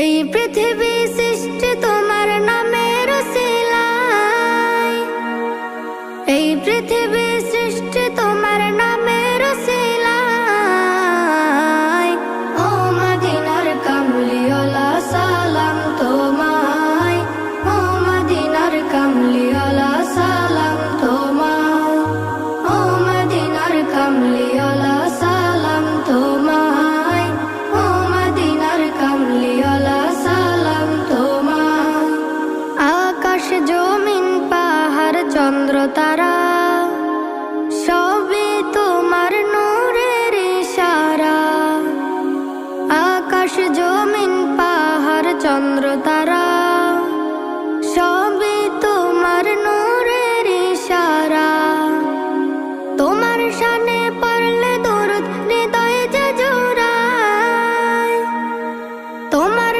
এই পৃথিবী সৃষ্টি তোমার নামের উসিলায়, এই পৃথিবী সৃষ্টি তোমার নামের উসিলায়। ও মদিনার কামলিওয়ালা সালাম তোমায়, ও মদিনার কামলিওয়ালা সালাম তোমায়, ও মদিনার কামলিওয়ালা সালাম তোমায়, ও মদিনার কামলিওয়ালা সালাম তোমায়। আকাশ জমিন পাহাড় চন্দ্র তারা সবই তোমার নূরের ইশারা। আকাশ জমিন পাহাড় চন্দ্র তারা